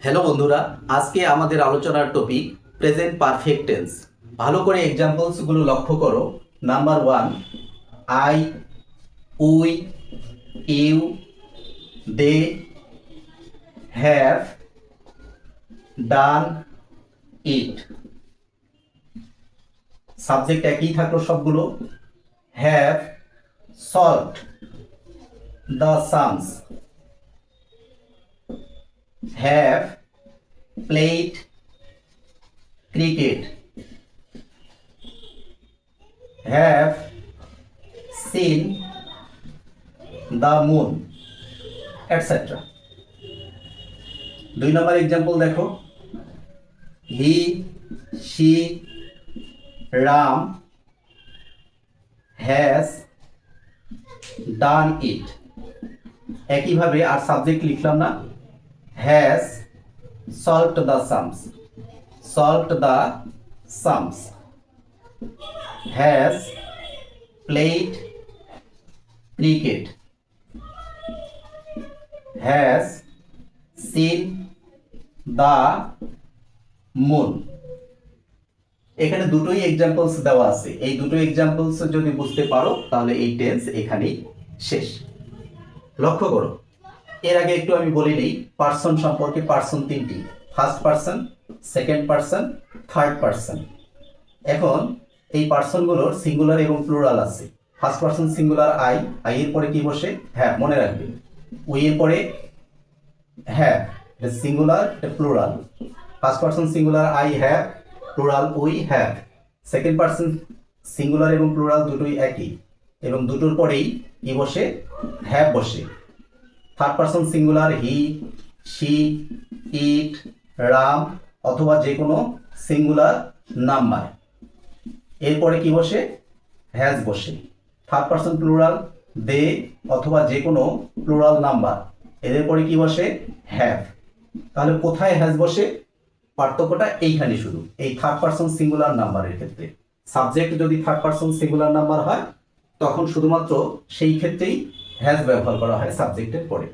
Hello বন্ধুরা, আজকে আমাদের আলোচনার টপিক প্রেজেন্ট পারফেক্ট টেন্স। ভালো করে এক্সাম্পলসগুলো লক্ষ্য করো। Number 1, I, we, you, they, have done it. Subject একই থাকলো সবগুলো। Have solved the sums, have played cricket, have seen the moon, etc. 2 নম্বর এক্সাম্পল দেখো। He, she, Ram has done it. একইভাবে আর সাবজেক্ট লিখলাম না। Has solved the sums, solved the sums, has played cricket, has seen the moon। এখানে দুটোই examples দেওয়া আছে। এই দুটো এক্সাম্পলস যদি বুঝতে পারো তাহলে এই টেন্স এখানেই শেষ। লক্ষ্য করো, এর আগে একটু আমি বলে নেই পার্সন সম্পর্কে। পার্সন তিনটি, first person, second person, third person. এখন এই পার্সনগুলোর সিঙ্গুলার এবং প্লুরাল আছে। First person singular I, I এর পরে কি বসে? হ্যাভ, মনে রাখবে। উই এর পরে হ্যাভ, এটা সিঙ্গুলার, এটা plural. First person singular I have, plural we have. Second person singular এবং প্লুরাল দুটোই একই, এবং দুটোর পরেই কি বসে? হ্যাভ বসে। Third person singular he, she, it, Ram অথবা যে কোনো সিঙ্গুলার নাম্বার, এরপরে কি বসে? হ্যাজ বসে। থার্ড পার্সন প্লুরাল দে অথবা যে কোনো প্লুরাল নাম্বার, এদের পরে কি বসে? হ্যাভ। তাহলে কোথায় হ্যাজ বসে? পার্থক্যটা এইখানে শুধু, এই থার্ড পার্সন সিঙ্গুলার নাম্বারের ক্ষেত্রে। সাবজেক্ট যদি থার্ড পার্সন সিঙ্গুলার নাম্বার হয় তখন শুধুমাত্র সেই ক্ষেত্রেই হ্যাজ ব্যবহার করা হয় সাবজেক্টের পরে।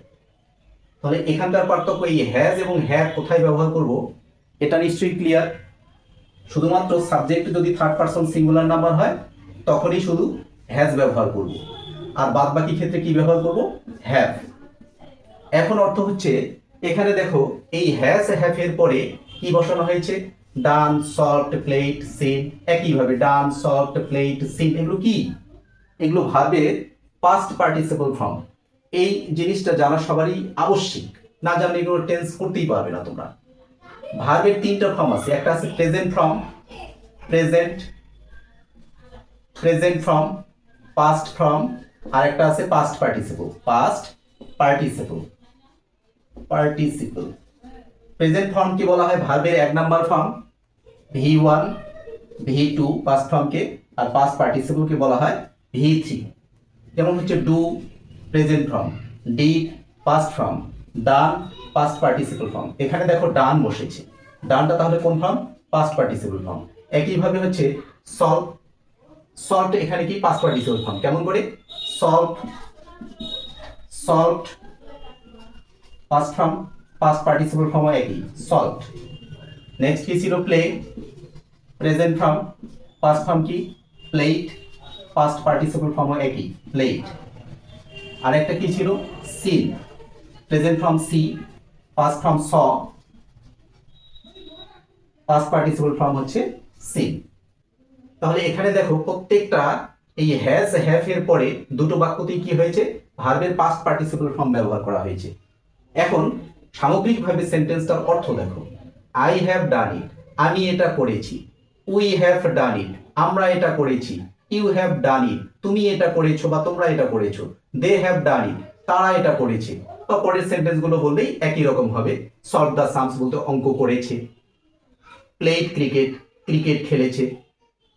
তাহলে এখানকার পার্থক্য এই হ্যাজ এবং হ্যাভ কোথায় ব্যবহার করব এটা নিশ্চয়ই ক্লিয়ার। শুধুমাত্র সাবজেক্ট যদি থার্ড পার্সন সিঙ্গুলার নাম্বার হয় তখনই শুধু হ্যাজ ব্যবহার করব, আর বাদ বাকি ক্ষেত্রে কি ব্যবহার করব? হ্যাভ। এখন অর্থ হচ্ছে এখানে দেখো এই হ্যাজ হ্যাভ এর পরে কি বসানো হয়েছে? ডান, সলভড, প্লেড, সিন। একইভাবে ডান, সলভড, প্লেড, সিন, এগুলো কি? এগুলো ভার্বের পাস্ট পার্টিসিপল ফর্ম। এই জিনিসটা জানা সবারই আবশ্যিক, না জানলে এগুলো টেন্স করতেই পারবে না তোমরা। ভার্বের তিনটা ফর্ম আছে। একটা আছে present form, present form, past form, আর একটা আছে past participle, participle. Present form কি বলা হয়? ভার্বের 1 number form, V1, V2 past ফর্মকে, আর পাস্ট পার্টিসিপলকে বলা হয় V3। যেমন হচ্ছে do present form, did past form, done past participle form. এখানে দেখো ডান বসেছে। ডানটা তাহলে কোন ফর্ম? Past participle form. একইভাবে হচ্ছে সলভড এখানে কি? Past participle form. কেমন করে? Solved past form, past participle form একই, সলভড। নেক্সট কি ছিল? Play present form, past form কি? প্লেড, পাস্ট পার্টিসিপল ফর্ম একই, প্লেড। আরেকটা কি ছিল? Seen present form see, past form saw, past participle form হচ্ছে সিন। তাহলে এখানে দেখো প্রত্যেকটা এই হ্যাজ হ্যাভ এর পরে দুটো বাক্যতেই কি হয়েছে? ভার্বের পাস্ট পার্টিসিপল ফর্ম ব্যবহার করা হয়েছে। এখন সামগ্রিকভাবে সেন্টেন্সটার অর্থ দেখো। আই হ্যাভ ডান ইট, আমি এটা করেছি। উই হ্যাভ ডান ইট, আমরা এটা করেছি। ইউ হ্যাভ ডান ইট, তুমি এটা করেছো বা তোমরা এটা করেছো। দে হ্যাভ ডান ইট, তারা এটা করেছে। বা পরের সেন্টেন্সগুলো বললেই একই রকম হবে। সলভ দ্য সামস বলতে অঙ্ক করেছে। প্লেড ক্রিকেট, ক্রিকেট খেলেছে।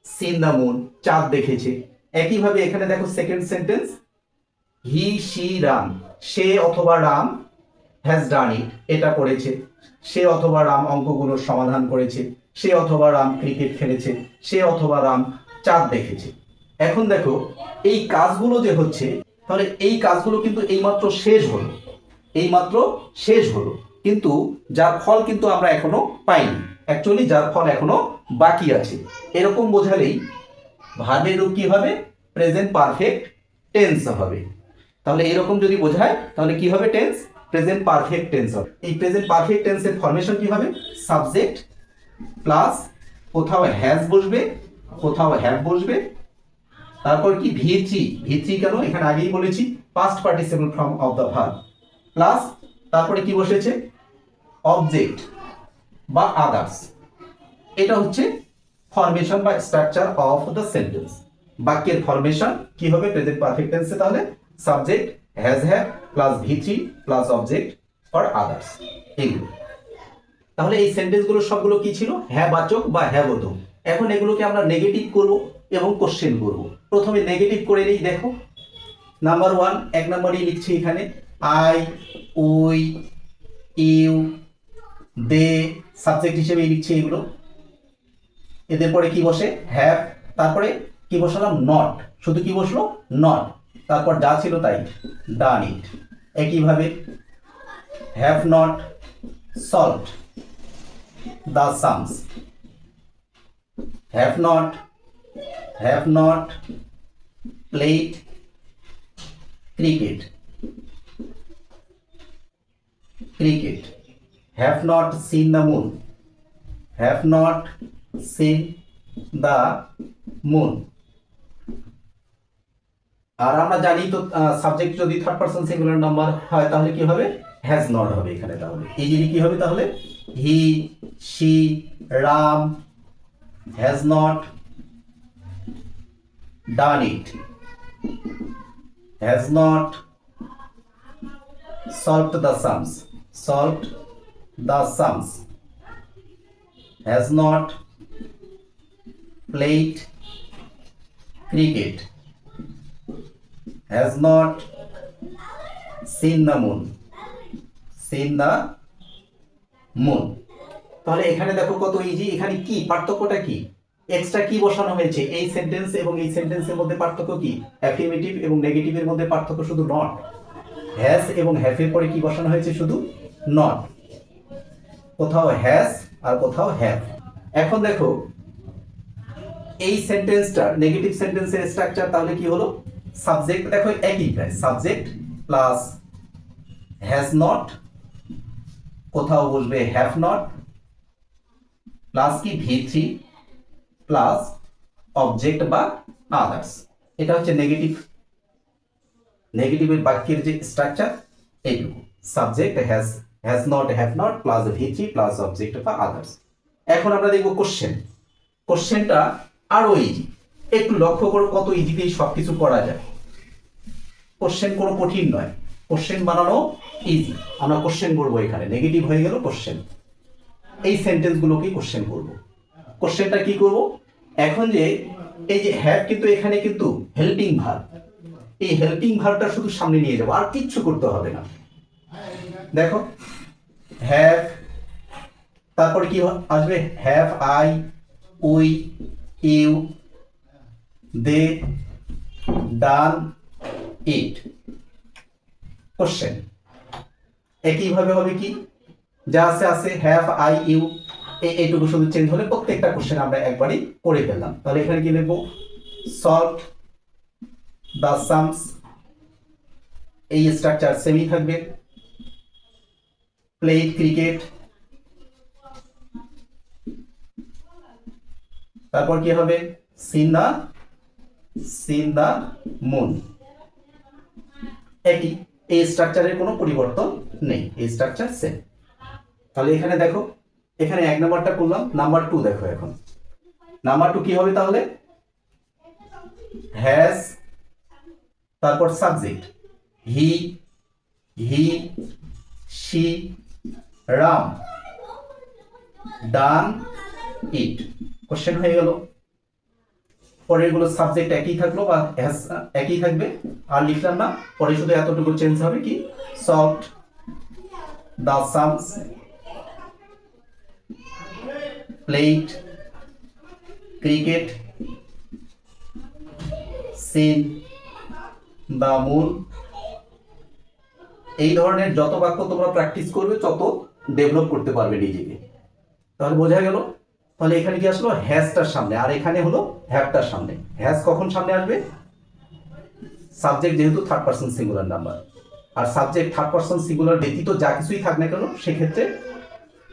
সিন দ্য মুন, চাঁদ দেখেছে। একইভাবে এখানে দেখো second sentence, he, she, Ram, সে অথবা রাম হ্যাজ ডান ইট, এটা করেছে। সে অথবা রাম অঙ্কগুলোর সমাধান করেছে। সে অথবা রাম ক্রিকেট খেলেছে। সে অথবা রাম চাঁদ দেখেছে। এখন দেখো এই কাজগুলো যে হচ্ছে, তাহলে এই কাজগুলো কিন্তু এইমাত্র শেষ হলো, কিন্তু যার ফল কিন্তু আমরা এখনো পাইনি, অ্যাকচুয়ালি যার ফল এখনো বাকি আছে। এরকম বোঝালেই ভার্বের রূপ কি হবে? প্রেজেন্ট পারফেক্ট টেন্স হবে। তাহলে এরকম যদি বোঝায় তাহলে কি হবে? টেন্স, প্রেজেন্ট পারফেক্ট টেন্স হবে। এই প্রেজেন্ট পারফেক্ট টেন্সের ফরমেশন কি হবে? সাবজেক্ট প্লাস কোথাও হ্যাজ বসবে, কোথাও হ্যাভ বসবে, তারপর কি ভি3, ভি3 কেন এখানে আগেই বলেছি past participle form of the verb, plus তারপরে কি বসেছে? অবজেক্ট বা আদার্স। এটা হচ্ছে ফরমেশন বা স্ট্রাকচার অফ দ্য সেন্টেন্স। বাক্যের ফরমেশন কি হবে প্রেজেন্ট পারফেক্ট টেন্সে? তাহলে সাবজেক্ট হ্যাজ হ্যাভ প্লাস ভি3 প্লাস অবজেক্ট অর আদার্স, এগুলো। তাহলে এই সেন্টেন্সগুলো সবগুলো কি ছিল? হ্যাঁ বাচক বা হ্যাঁ বোধক। এখন এগুলোকে আমরা নেগেটিভ করব এবং কোশ্চেন করব। প্রথমে নেগেটিভ করে নিই, দেখো। নাম্বার 1, 1 নম্বরই লিখছি এখানে, I, we, you, they subject হিসেবে লিখছি এগুলো। এদের পরে কি বসে? হ্যাভ, তারপরে কি বসালাম? নট, শুধু কি বসলো? নট, তারপর যা ছিল তাই, ডান ইট। একইভাবে have not solved the sums, have not played cricket, have not seen the moon, have not seen the moon। আর আমরা জানি তো সাবজেক্ট যদি থার্ড পারসন সিঙ্গুলার নাম্বার হয় তাহলে কি হবে? হ্যাজ নট হবে এখানে। তাহলে ইজিলি কি হবে? তাহলে he, she, Ram has not done it, has not solved the sums, has not played cricket, has not seen the moon, তাহলে এখানে দেখো কত ইজি। এখানে কি পার্থক্যটা কি? এক্সট্রা কি বসানো হয়েছে? এই সেন্টেন্স এবং এই সেন্টেন্সের মধ্যে পার্থক্য কি? অ্যাফার্মেটিভ এবং নেগেটিভের মধ্যে পার্থক্য শুধু নট। হ্যাজ এবং হ্যাভের পরে কি বসানো হয়েছে? শুধু নট। কোথাও হ্যাজ আর কোথাও হ্যাভ। এখন দেখো এই সেন্টেন্সটা নেগেটিভ সেন্টেন্সের স্ট্রাকচার তাহলে কি হলো? সাবজেক্ট দেখো একই প্রায়, সাবজেক্ট প্লাস হ্যাজ নট, কোথাও বসবে হ্যাভ নট, প্লাস কি ভি3 প্লাস অবজেক্ট বা আদার্স। এটা হচ্ছে নেগেটিভের বাক্যের যে স্ট্রাকচার এইটুকু, subject has not, have not plus ভি3 প্লাস অবজেক্ট বা আদার্স। এখন আমরা দেখবো কোশ্চেনটা আরো ইজি। একটু লক্ষ্য করো কত ইজিতেই সবকিছু করা যায়। কোশ্চেন কোনো কঠিন নয়, কোশ্চেন বানানো ইজি। আমরা কোশ্চেন করবো এখানে, নেগেটিভ হয়ে গেল কোশ্চেন। এই সেন্টেন্সগুলোকে কোশ্চেন করব। কোশ্চেনটা কি করব? এখন যে এই যে হ্যাভ কিন্তু এখানে কিন্তু হেল্পিং ভার্ব, এই হেল্পিং ভার্বটা শুধু সামনে নিয়ে যাবো, আর কিচ্ছু করতে হবে না। দেখো হ্যাভ, তারপরে কি আসবে? Have I, we, you, they done it. Question একইভাবে হবে কি? যা আছে হ্যাভ আই ইউ, এইটুকু শুধু চেঞ্জ হলে প্রত্যেকটা কোশ্চেন আমরা একবারই করে ফেললাম। তাহলে এখানে কি লিখবো? সলভড দ্য সামস, এই স্ট্রাকচার সেমই থাকবে। প্লেড ক্রিকেট, তারপর কি হবে? Scene the moon. একই, এই স্ট্রাকচারের কোনো পরিবর্তন নেই, এই স্ট্রাকচার সেম। তাহলে এখানে দেখো, এখানে 1 নাম্বারটা করলাম। নাম্বার 2 দেখো। এখন নাম্বার 2 কি হবে? তাহলে হ্যাজ, তারপর subject he, she, Ram done it. Question হয়ে গেল। পরের গুলো সাবজেক্ট একই থাকলো বা একই থাকবে, আর লিখলাম না। পরে শুধু এতটুকু চেঞ্জ হবে কি? Solved the sums, played cricket, seen the moon. এই ধরনের যত বাক্য তোমরা প্র্যাকটিস করবে তত ডেভেলপ করতে পারবে নিজেকে। তাহলে বোঝা গেল। তাহলে এখানে কি আসলো, হ্যাজটার সামনে, আর এখানে হলো হ্যাভটার সামনে। হ্যাজ কখন সামনে আসবে, সাবজেক্ট যেহেতু থার্ড পারসন সিঙ্গুলার নাম্বার, আর সাবজেক্ট থার্ড পারসন সিঙ্গুলার ব্যতীত যা কিছুই থাক না কেন সেক্ষেত্রে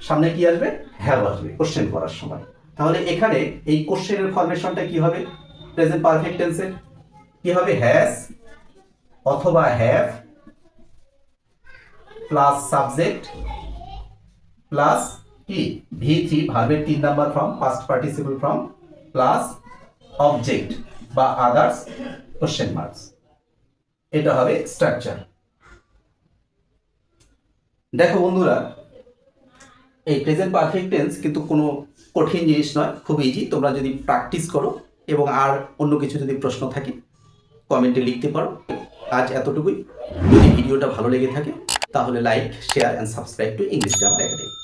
সামনে কি আসবে, হ্যাভ আসবে কোশ্চেন করার সময়। তাহলে এখানে এই কোশ্চেনের ফরমেশনটা কি হবে, প্রেজেন্ট পারফেক্ট টেন্সের কি হবে, হ্যাজ অথবা হ্যাভ প্লাস সাবজেক্ট প্লাস কি V3 ভার্বের 3 number form past participle form plus object বা আদার্স কোশ্চেন মার্কস। এটা হবে স্ট্রাকচার। দেখো বন্ধুরা, এই প্রেজেন্ট পারফেক্ট টেন্স কিন্তু কোনো কঠিন জিনিস নয়, খুব ইজি। তোমরা যদি প্র্যাকটিস করো এবং আর অন্য কিছু যদি প্রশ্ন থাকে কমেন্টে লিখতে পারো। আজ এতটুকুই। যদি ভিডিওটা ভালো লেগে থাকে তাহলে like, share and subscribe to English grammar academy.